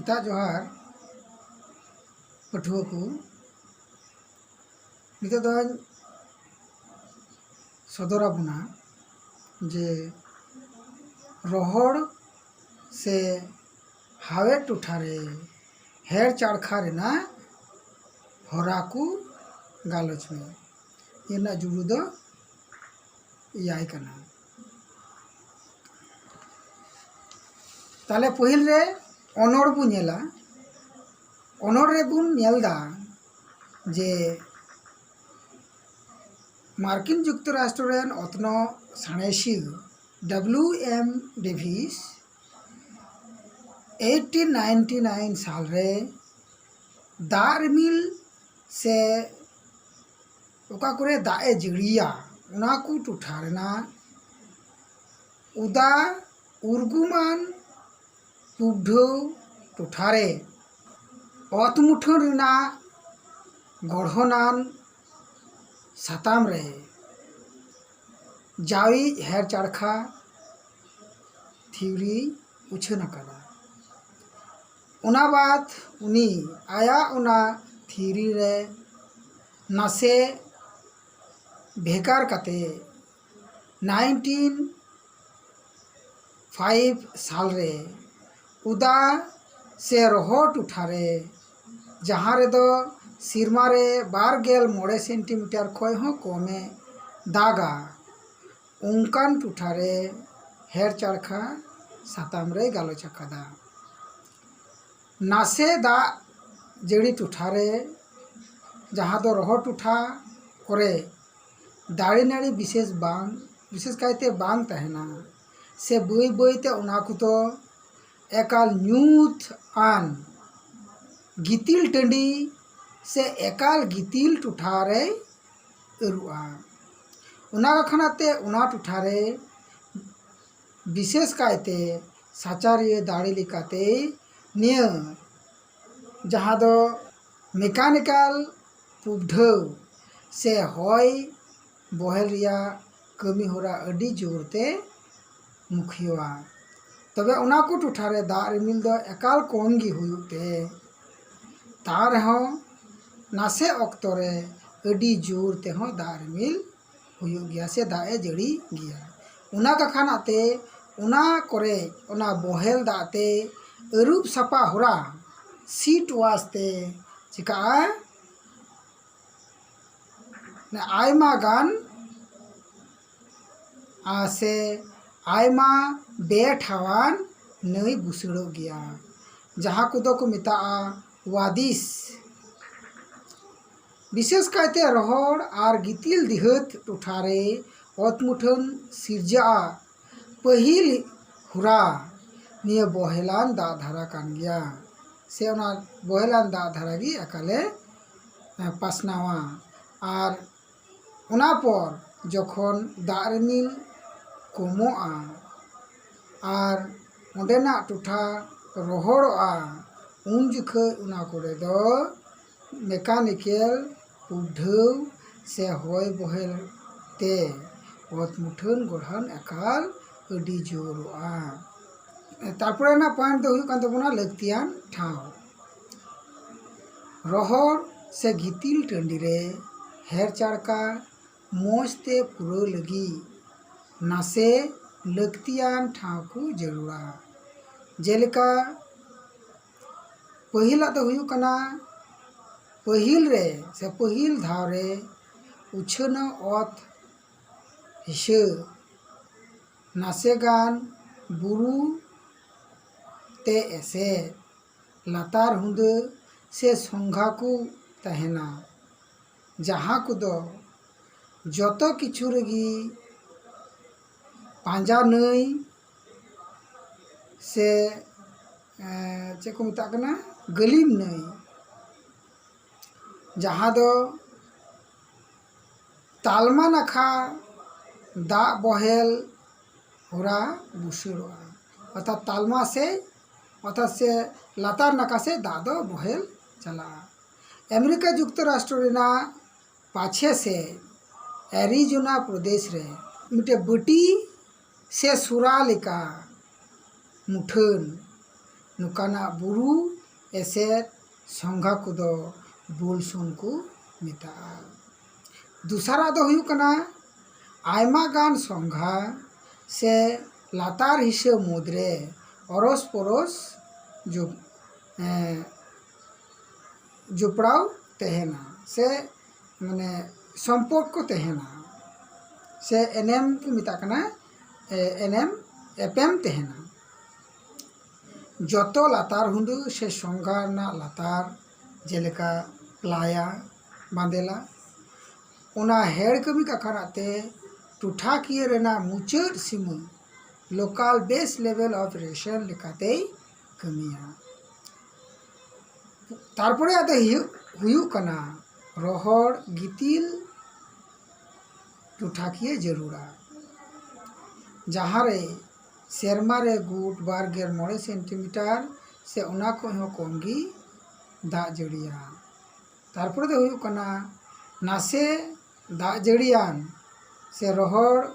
सेता जोहार पठुआ को नितो दो सदरा बुना जे रोहड़ से हावे टुठारे हेर चाड़खा रेना हरा को गालोच में ये जुड़ू दो याय कना। ताले पहिल रे अनड़ बु नेला अनड़ रे बुन नेलदा जे मार्किन जुक्तराष्ट्र रेन अतनो साणेसिया WM डेविस 1899 साल रे दारमिल से ओका करे दाए जड़िया उना को टुठारना उदा उर्गुमान पुबढो टुठारे अतमुठन रेना गढ़नान साताम रे जावी हेर चाड़खा थ्योरी उछन अकादा। उना बाद उनी आया उना थ्योरी रे नासे भेकार कते 1905 साल रे उदा से रोहट उठारे जहाँ रे दो सिरमा रे 12 सेंटीमीटर खोय हो कमे दागा उनकान टुठारे हेर चाड़खा साताम रे गालोच अकादा। नासे दा जड़ी टुठारे जहाँ दो रोहट उठा करे दाड़ी नाड़ी विशेष कायते बांग तहना से बई बईते उना को तो एकाल न्यूथ आन गितिल टंडी से एकाल गितिल टुठारे एरुआ उना खानाते उना टुठारे विशेष कायते साचारिये दाड़ी लिकाते निय जहाँ दो मेकानिकल पुबढो से हय बहेल रिया कमी होरा अडी जोरते मुखिया तबे उना को टुठारे दा रिमिल दो एकाल कम गी हुयुते तार हो नासे अक्तरे अडी जोर ते हो दा रिमिल हुयु गया से दाए जड़ी गया उना का खानाते उना करे उना बहेल दाते अरूप सपा होरा सीट वास्ते चिका ने आयमा गान आसे आयमा बेठावान नई बुसड़ो गया जहाँ कुदो को मिता वादिस विशेष कायते रोहड़ आर गितिल दिहत टुठारे अतमुठन सिरजा पहिल हुरा निये बहेलान दा धारा कान गया से उना बहेलान दा धारा गी अकाले पासनावा आर उना पर जखन दारमिल कमोआ आर ओंडेना टुठा रोहड़ोआ उन जुखे उना करे दो मेकानिकल पुबढो से हय बहेल ते अतमुठन गढ़न एकाल अडी जोरोआ। तारपरे ना पॉइंट दो हुई कान तबना लगतियान ठाव रोहड़ से गितिल टंडी रे हेर चाड़का मोजते पुरो लगी नासे लगतियान ठाव को जरूरा जेलेका पहिला तो हुई कना पहिल रे से पहिल धाव रे उछन अत हिसे नासे गान बुरु ते ऐसे लातार हुंद से संघा को तहना जहाँ को दो जतो किछु रेगी पांजा नई से चे को मिता कना गलीम नई जहाँ दो तालमा नाखा दा बहेल होरा बुसुरोआ अर्थात तालमा से अर्थात से लातार नाका से दा दो बहेल चला। अमेरिका जुक्तराष्ट्र रेना पाछे से एरिजोना प्रदेश रे मिटे बटी से सुरा लेका मुठन नुकाना बुरु एसेट संघा को दो बुलसुन को मिता दूसरा दो हुयु कना आयमा गान संघा से लातार हिस्से मुद्रे अरस परस जो जुपड़ाव तहना से माने संपर्क को तहना से एनएम को मिताकना एनएम एपएम तहना जतो लातार हुंदु से संघा ना लातार जेलेका प्लाया बांदेला उना हेड कमी का खराते टुठाकिए रेना मुचर सीमा लोकल बेस लेवल ऑपरेशन लेकाते कमिया तारपरे आदे हुयु कना रोहड़ गितिल टुठाकिए जरूरा जहाँ रे सेरमा रे गुट 12 सेंटीमीटर से उना को हो कमगी दा जड़िया तारपरे दो हुयु कना नासे दा जड़ियान से रोहड़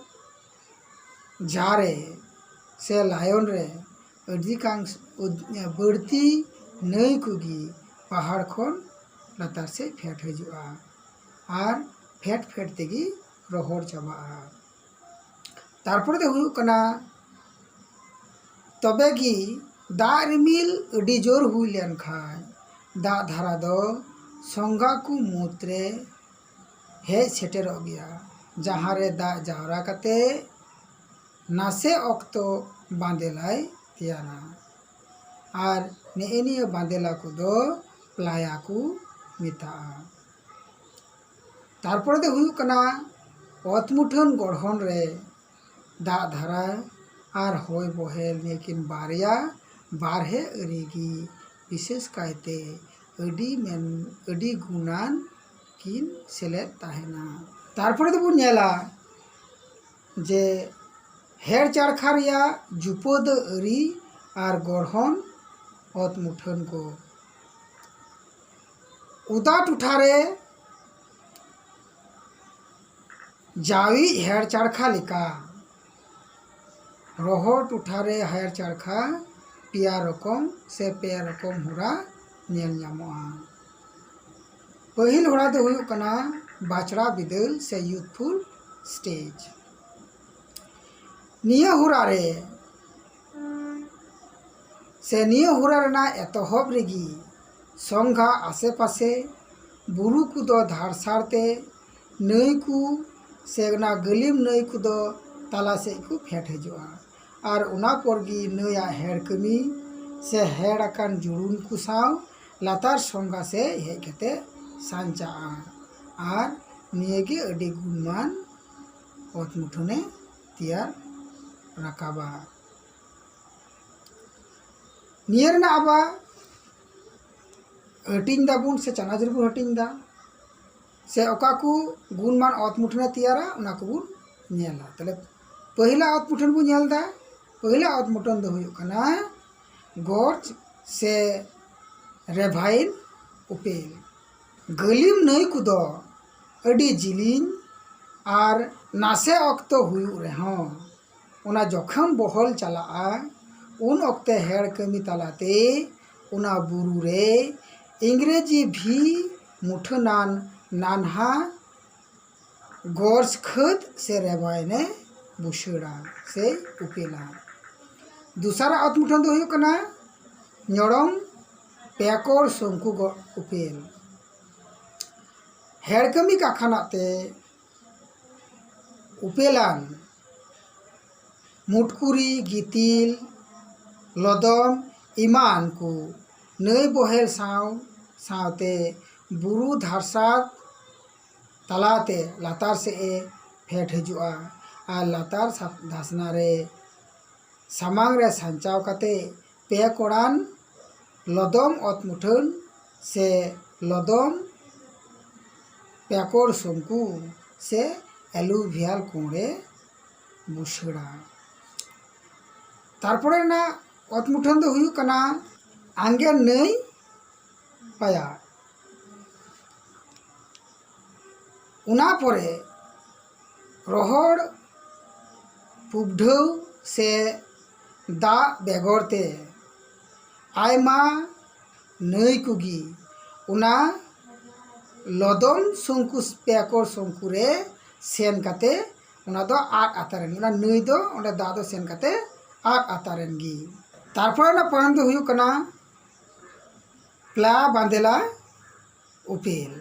जारे से लायन रे अधिकांश बढ़ती नई कुगी पहाड़ खन लातार से फेट हजुआ और फेट फेट तेगी रोहड़ चाबा तारपरे दो हुयु कना तबे की दा रिमिल अडी जोर हुई लेन खाय दा धारा दो संगा को मुत्रे हेज सेटेर गया जहाँ रे दा जावरा कते नासे अक्तो बांदेलाई तियाना और नेनिया बांदेला को दो प्लाया को मिता तारपरे दो हुयु कना अतमुठन गढ़न रे दा धारा और होय बहेल लेकिन बारिया बारहे अरेगी विशेष कायते अडी गुणान किन सेलेद ताहेना तारपरे दो बुन नेला जे हेर चारखा रिया जुपद अरी और गढ़न अत मुठन को उदा टुठारे जावी हेर चारखा लिका रोहड़ टुठारे हेर चारखा पिया रकम से पे रकम हुरा नेल ᱧᱟᱢᱚᱜᱼᱟ पहिल हुरा दो हुयु कना बाचड़ा बिदल से यूथफुल स्टेज निया हुरा रे से निया हुरा रेना एतहब रेगी संघा आसे पासे बुरु को दो धारसारते नई को से ना गलिम नई को दो ताला से को फेट हजुआ और उना परगी नया हेड कमी से हेड अकान जुड़ुन को साव लातार संघा से हे केते सांचा और नियगे अडी गुणमान अत मुठने तियार राकाबा नियरना आबा हटिंग दाबुन से चनाजुर बुन हटिंग दा से ओका को गुणमान अत मुठने तियारा उना को बुन नेला तले पहिला अत मुठन बुन नेल दा पहिला अत मुठन दो हुयु कना गोर्ज से रेभाइन उपेल गलिम नई को दो अडी जिलिन और नासे अक्तो हुयु रेहों उना जखन बहल चला उन अक्ते हेड कमी तालाते उना बुरु रे इंग्रेजी भी मुठनान नानहा गोर्स खद से रेबायने बुशड़ा से उपेला दूसरा अत मुठन दो हुयु कना ᱧᱚᱲᱚᱢ पेकोर शंकु उपेल हेड कमी का खानाते उपेलान मुटकुरी गितिल लदम इमान को नई बहेल सावते बुरु धारसार तलाते लातार से फेट हजुआ और लातार धासना रे सामांग रे सांचाव कते पे कोड़ान लदम अत मुठन से लदम पेकोर शंकु से एलुभियल कोड़े बुशड़ा तारपरे ना अत मुठन दो हुयु कना आंगे नई पाया उना परे रोहड़ पुबढव से दा बेगरते आयमा नई कुगी उना लदम शंकु पेकर शंकु रे सेन काते उना दो आट आतारेन उना नई दो ओंडे दा दो सेन काते आट आतारेन गी तारपर ना पॉइंट दो हुयु कना प्ला बांदेला उपेल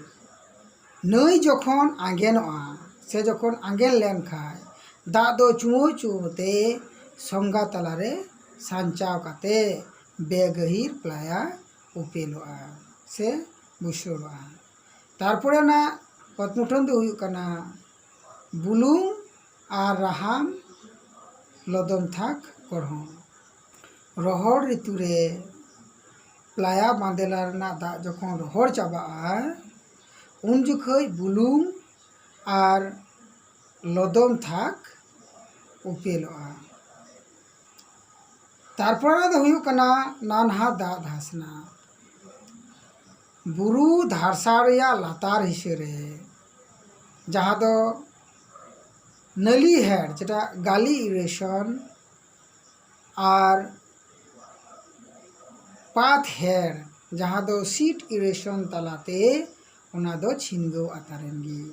नई जखन आंगेनोआ से जखन आंगेन लेन खाय दा दो चुमो चुमोते संगा तलारे सांचाव काते बेगहिर प्लाया उपेलोआ से बुसरोआ तारपरे ना पतमुठन दो हुयु कना बुलुंग आर राहाम लदम थाक गढ़न रहड़ ऋतु रे प्लाया बांदेला रना दा जखन रहड़ चाबाआ उन जुखै बुलुंग आर लदम थाक उपेलोआ तारपरे दो हुयु कना नानहा दा धासना बुरु धारसाड़िया लातार हिस्से रे जहाँ दो नली हेड जेटा गाली इरेशन आर पाथ हेड जहाँ दो सीट इरेशन तलाते उना दो छिनगो आतारेंगी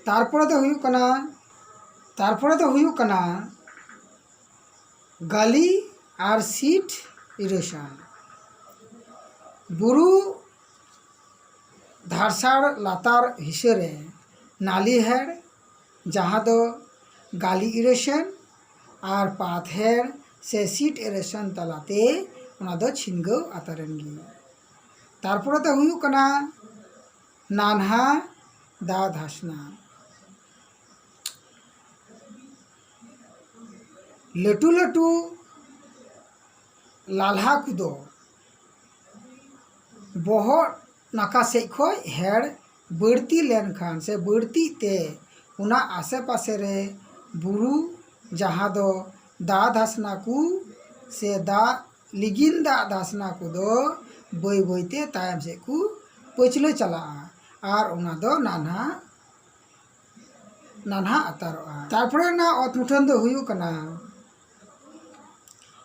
तारपरे दो हुयु कना गाली आर सीट इरेशन बुरु धारसाड़ लातार हिस्से रे नाली हेड जहाँ दो गाली इरेशन आर पाथ हेड से सीट इरेशन तलाते उना दो छिनगो आतारेंगी तारपरे दो हुयु कना नानहा दा धासना लटू लटू लाल्हा कुदो बहुत नाका से खय हेड बढ़ती लेन खान से बढ़ती ते उना आसे पासे रे बुरु जहाँ दो दा धासना कु से दा लिगिन दा धासना को दो बई बईते तायम से कु पचले चला आर उना दो नानहा नानहा आतारोआ तारपरे ना अतमुठन दो हुयु कना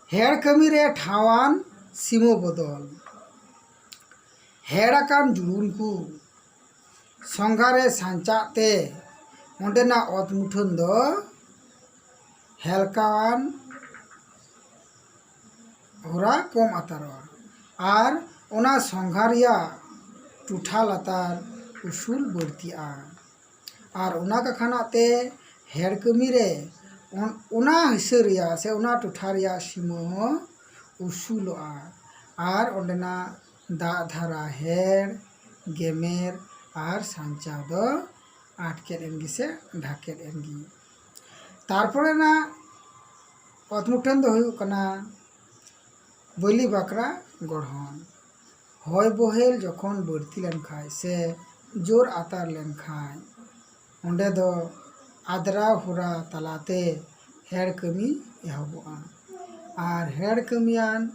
हेड कमी रे ठावान सीमो बदल हेड़ाकान जुड़ुन को संगारे सांचाते ओंडेना अतमुठन दो हेलकावान होरा कम आतारोआ आर ओना संघारिया टूठा लातार उसूल बढ़तिया आर ओना कखानाते हेड़ कमी रे ओना हिस्से रिया से ओना टूठा रिया सीमा हो उसूलोआ आर ओंडेना दा धारा हेड़ गेमेर आर सांचा दो आटके एनगी से ढाके एनगी तारपरे ना अतमुठन दो हुयु कना बलि बाकरा गढ़न हय बहेल जखन बढ़ती लेन खाय से जोर आतार लेन खाय ओंडे दो आद्रा हुरा तलाते हेड़ कमी एहबोआ आर हेड़ कमियान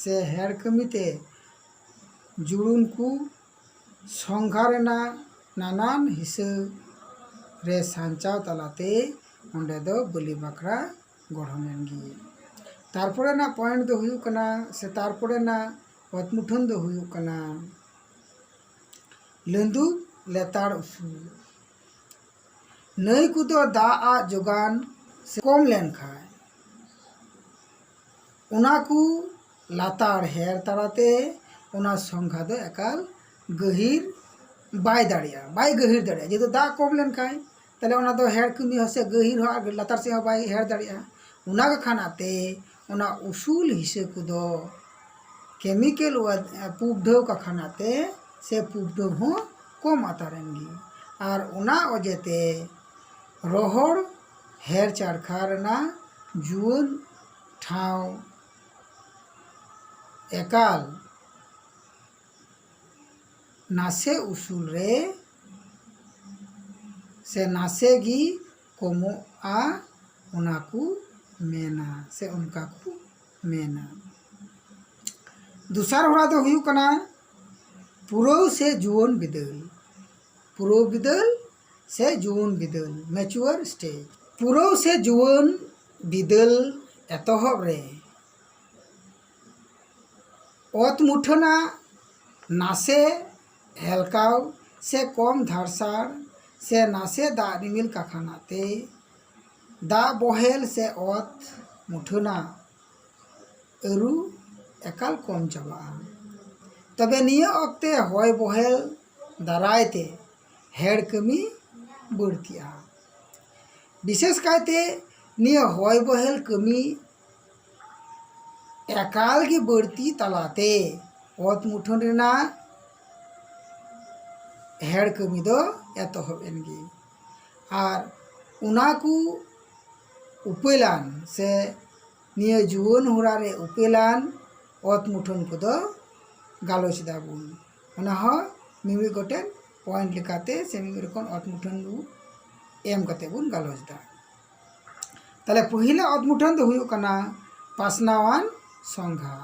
से हेड़ कमीते जुड़ुन को संघारेना नानान हिस्से रे सांचाव तलाते ओंडे दो बलि बाकरा गढ़नेनगी तारपरे ना पॉइंट दो हुयु कना से तारपरे ना अतमुठन दो हुयु कना लंदु लेताड़ उसूल नई को दो दा आ जोगान से कम लेन खाय उना को लाताड़ हेर ताराते उना संघा दो एकाल गहिर बाय दाड़िया बाय गहिर दाड़िया जेदो दा कम लेन खाय ताले उना दो हेर कमी हसे गहिर हो लातार से बाय हेर दाड़िया उना का खानाते उना उसूल हिस्से को दो केमिकल पुबढव का खानाते से पुबढव हो कम आतारेंगी आर उना वजहते रोहड़ हेर चारखा रना जुवन ठाव एकाल नासे उसूल रे से नासे गी कोमो आ उनाकू मेना से उनका को मेना दूसरा होड़ा दो हुयु कना पुरव से जुवन बिदल पुरव बिदल से जुवन बिदल मैच्योर स्टेज पुरव से जुवन बिदल एतहब रे ᱚᱛ ᱢᱩᱴᱷᱟᱹᱱᱟ नासे हेलकाव से कम धारसार से नासे दा रिमिल काखानाते दा बहेल से ओत मुठुना अरु एकाल कम चाबा तबे निया अक्ते हय बहेल दारायते हेड़ कमी बढ़तिया विशेष कायते निया हय बहेल कमी एकाल की बढ़ती तलाते ओत मुठुन रेना हेड़ कमी दो एतहब एनगी और उनाकू उपेलान से निया जुवन हुरा रे उपेलान ओत मुठुन को दो गालोच दाबुन उना हो मिमी गोटेन पॉइंट लिखाते से मिमी रकम ओत मुठुन दु एम कते बुन गालोच दा ताले पहिला ओत मुठुन दो हुयु कना पासनावान संघा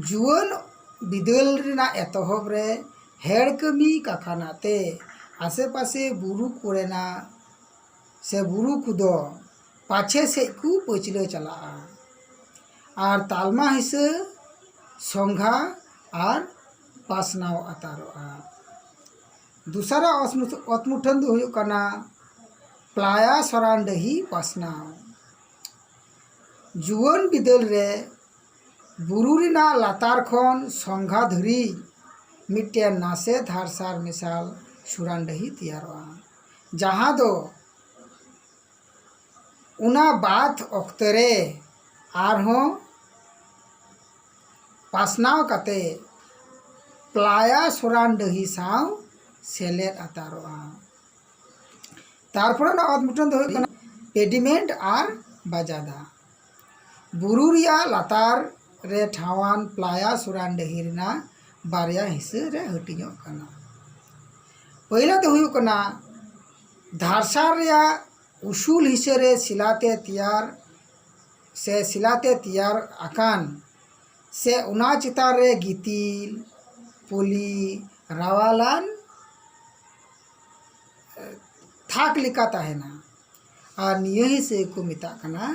जुवन बिदल रेना एतहब रे हेड़ कमी काखानाते आसे पासे बुरु कोरेना से बुरु कुदो पाछे से कु पचले चला और तालमा हिसे संघा और पासनाव अतारोआ दूसरा अतमुठन दो हुयु कना प्लाया सरांडही पासनाव जुवन बिदल रे बुरु रेना लातार खन संघा धरी मिट्टे नासे धारसार मिसाल सुरांडही तैयारोआ जहाँ दो उना बात अक्तरे आरहों पासनाव कते प्लाया सुरांडही साव सेलेट अतारोआ तारपरे ना अदमुठन दो कना पेडिमेंट आर बाजादा बुरु रिया लातार रे ठावान प्लाया सुरांडही रेना बारिया हिस्से रे हटियों कना पहिला तो हुयु कना धारसार रिया उसूल हिस्से रे सिलाते तैयार आकान से उना चितार रे गितिल पुली रावालान थाक लिका ताहेना और निये हिस्से को मिता कना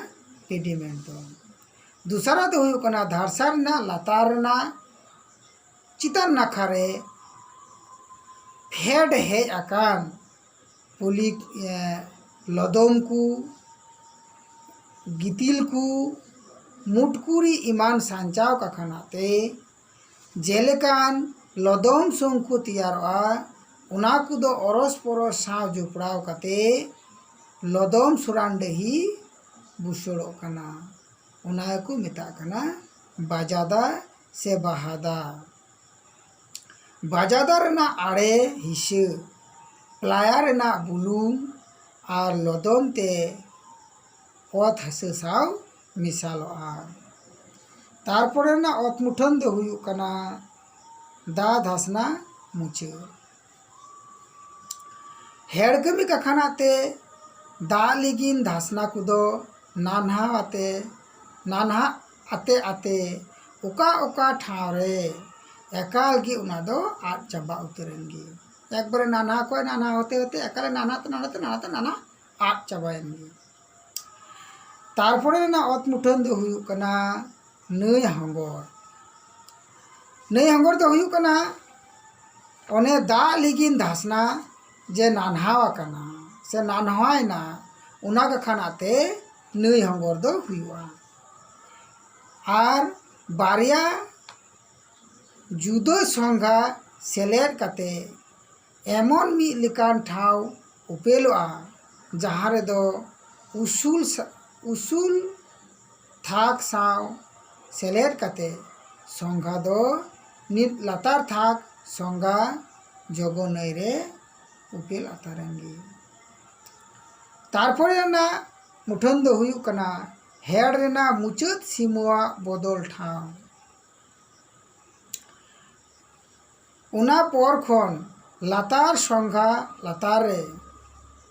पेडिमेंट दो दूसरा तो हुयु कना धारसार ना लातार ना चितार नाखारे फेड हे आकान पुली लदम को गितिल को मुटकुरी इमान सांचाव काखानाते जेलेकान लदम संकु तैयारोआ उना को दो अरस परस साव जुपड़ाव कते लदम सुरांडही बुसड़ो कना उना को मिता कना बाजादा से बहादा बाजादा रेना आड़े हिस्से प्लाया रेना बुलुंग और लदम ते ओत हसे साव मिसालोआ तारपरे ना ओत मुठन दो हुयु कना दा धासना मुचे हेड़ कमी काखानाते दा लिगिन धासना कुदो नानहा आते आते उका उका ठाव रे एकाल की उना दो आट चाबा उतरेंगी एक बारे नाना को नाना होते होते एकाले नाना आट चाबाएंगी तारपरे ना ओत मुठन दो हुयु कना नई हंगर दो हुयु कना ओने दा लिगिन धासना जे नानहावा कना से नानहायना उना का खानाते नई हंगर दो हुयुआ आर बारिया जुदो संघा सेलेर कते एमन मी लिकान ठाव उपेलोआ जहाँ रे दो उसूल थाक साव सेलेर कते संघा दो नित लातार थाक संघा जगो नई रे उपेल अतारेंगी तारपरे ना मुठन दो हुयु कना हेड़ रेना मुचाद सीमुआ बदल ठाव उना पर खन लातार संघा लातार रे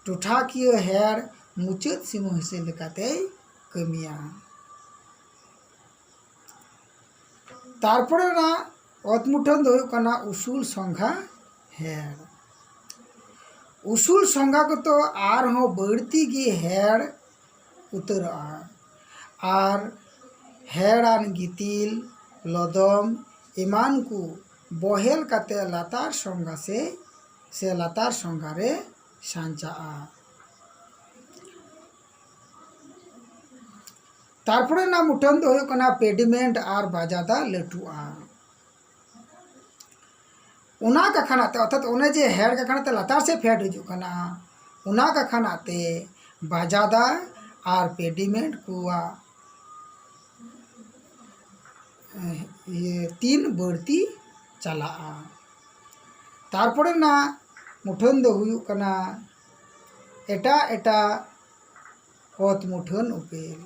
टुठाकिय हेड़ मुचाद सीमु हिस्से लेकाते कमिया तारपरे ना ओत मुठन दो हुयु कना उसूल संघा हेड़ उसूल संघा को तो आर हो बढ़ती गी हेड़ उतरा और हेड़ान गितिल लदम एमान को बहेल काते लातार संगा से लातार संगारे सांचा तारपरे ना मुठन दो हुयो कना पेडिमेंट आर बाजादा लटुआ उना का खानाते अर्थात उन्हें जे हेड का खानाते लातार से फेट हिजू कना उना का खानाते बाजादा आर पेडिमेंट कुआ ये 3 बढ़ती चला तारपरे ना मुठन दो हुयो कना एटा एटा ओत मुठन उपेल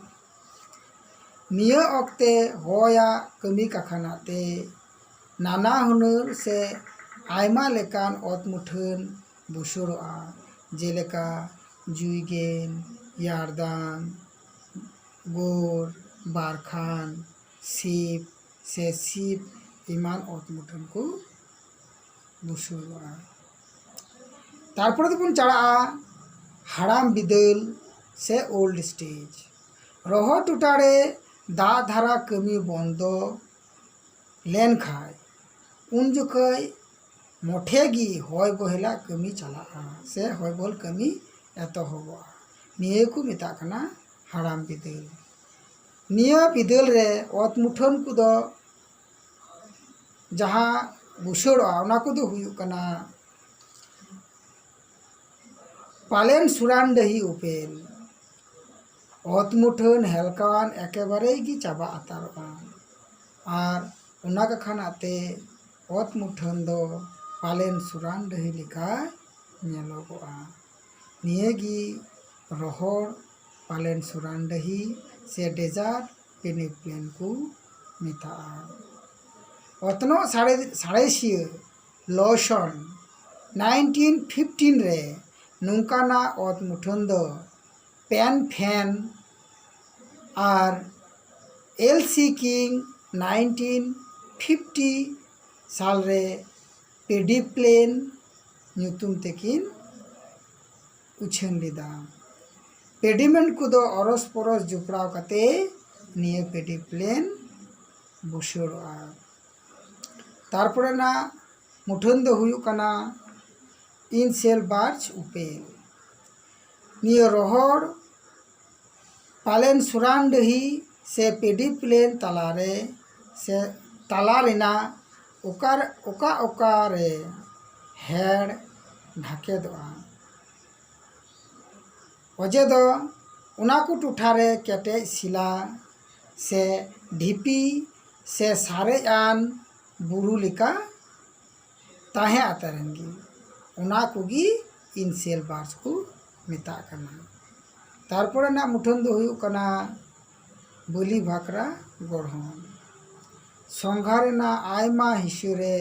निया अक्ते होया कमी का खानाते नाना हुनर से आयमा लेकान ओत मुठन बुसुरोआ जेलेका जुईगेन यारदान गोर बारखान सीप से सीप इमान ओत मुठन को बुसुरोआ तारपरे तो चढ़ा हाड़ाम बिदल से ओल्ड स्टेज रहो टुटारे दा धारा कमी बंदो लेन खाय उन जुखै मोठेगी हय बहेला कमी चला से हय बहल कमी एतहबा निये को मेता कना हाड़ाम बिदल निया बिदल रे ओत मुठन को दो जहाँ बुसुरोआ उना को दो हुयु कना पालेन सुरान दही उपेल ओत मुठन हेलकान एकेबारे गी चाबा आतारोआ और उना का खानाते ओत मुठन दो पालेन सुरान दही लिखा नेलोगोआ नियेगी रोहर पालेन सुरान दही से डेजार्ट पेनिप्लेन को मिता ओतनो साड़ेसिया लॉशन 1915 रे नुकाना ओत मुठन दो पेन फैन और एलसी किंग 1950 साल रे पेडिप्लेन ᱧᱩᱛᱩᱢ तेकिन उछन लेदा पेडिमेंट को दो अरस परस जुपड़ाव कते निये पेडिप्लेन बुसुरोआ तारपरे ना मुठन दो हुयु कना इनसेल बार्च उपेल निये रोहर पालेन सुरान दही से पेडिप्लेन तालारे से तालारेना ओका रे हेड ढाके दोआ अजे दो उना को टुठारे केटे सिला से ढिपी से सारे आन बुरु लिका ताहे आतरेंगी उना कोगी इनसेल बार्च को मेता कना तारपरे ना मुठन दो हुयु कना बलि भाकरा गढ़न संघारे ना आयमा हिसुरे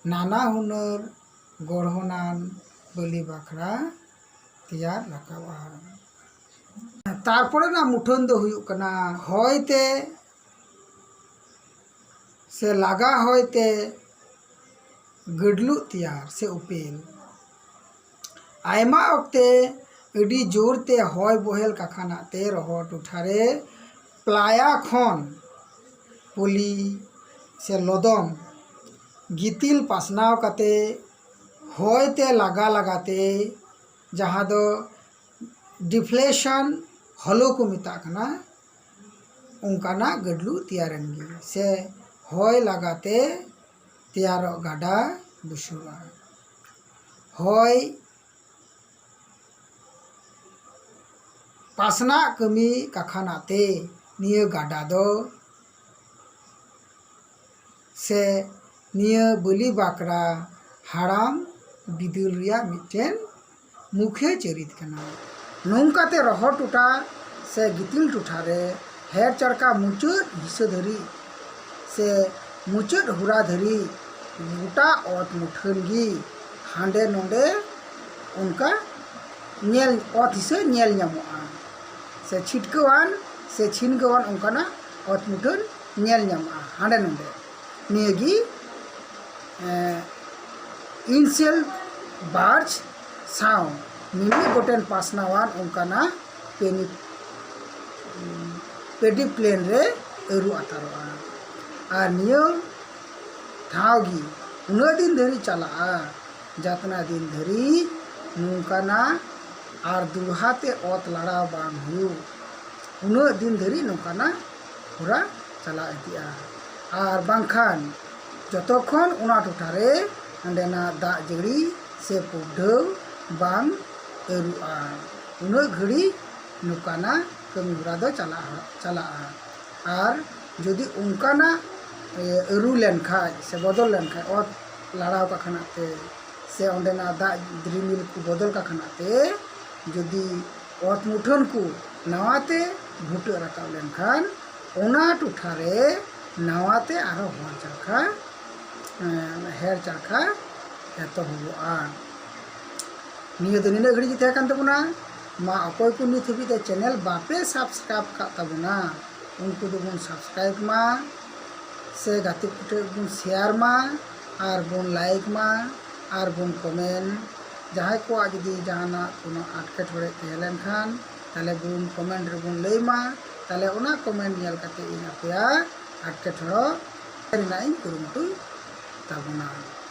नाना हुनर गढ़नान बलि भाकरा तैयार रखावा तारपरे ना मुठन दो हुयु कना होयते से लागा होयते गडलु तैयार से उपेल आयमा अक्ते अडी जोरते हय बहेल काखानाते रहो टुठारे प्लाया खन पुली से लदम गितिल पासनाव काते हयते लागा लगाते जहाँ दो डिफ्लेशन हलो को मेता कना उनकाना गडलु तैयारेंगी से हय लगाते तैयार गाडा बुसुरोआ हय पासना कमी काखानाते निये गाडा दो से निये बलि बाकरा हाड़ाम बिदुल रिया मिटेन मुखे चरित कना नौकाते रहो टुटा से गितिल टुठारे हेर चरका मुचुद हिस्सा धरी से मुचुद हुरा धरी गोटा ओत मुठनगी हांडे नोंडे उनका नेल ओत हिस्सा नेल ᱧᱟᱢᱚᱜᱼᱟ से छिटकवान से छिनगवान उनकाना ओत मुठन नेल ᱧᱟᱢᱚᱜᱼᱟ हांडे नोंडे नियगी इनसेल बार्च साव मिमी गोटेन पासनावान उनकाना पेडिप्लेन रे एरु आतारोआ और नियो ठावगी उना दिन धरी चला जतना दिन धरी नौकाना और दुहाते ओत लड़ा बांग हुयु उना दिन धरी नौकाना पूरा चला इदिया और बांखान जतक्षण उना टोठारे अंडेना दा जड़ी से पुबढौ बांग एरुआ उना घड़ी नौकाना कमी हुरा दो चला और जदि उनकाना एरु लेन खाज से बदल लेन खाज ओत लड़ाव का खनाते से अंडेना दा द्रिमिल को बदल का खनाते जदि ओत मुठन को नवाते भुटे रकाब लेन खान ओना टुठारे नवाते आरो हर चरखा हेर चरखा एतो हुआ निये दो निने घड़ी जिते कान तबुना मा अकोय को नित हबीते चैनल बापे सब्सक्राइब का तबुना उनको दो बुन सब्सक्राइब मा से गाते कुटे बुन शेयर मा और बुन लाइक मा और बुन कमेंट जहां को जदि जहाना कोनो आटकेटोड़े तहेलेन खान ताले बुन कमेंट रे बुन लई मा ताले ओना कमेंट नेल काते इन आपया आटकेटोड़ो रिनाई कुरुमुटु तबुना।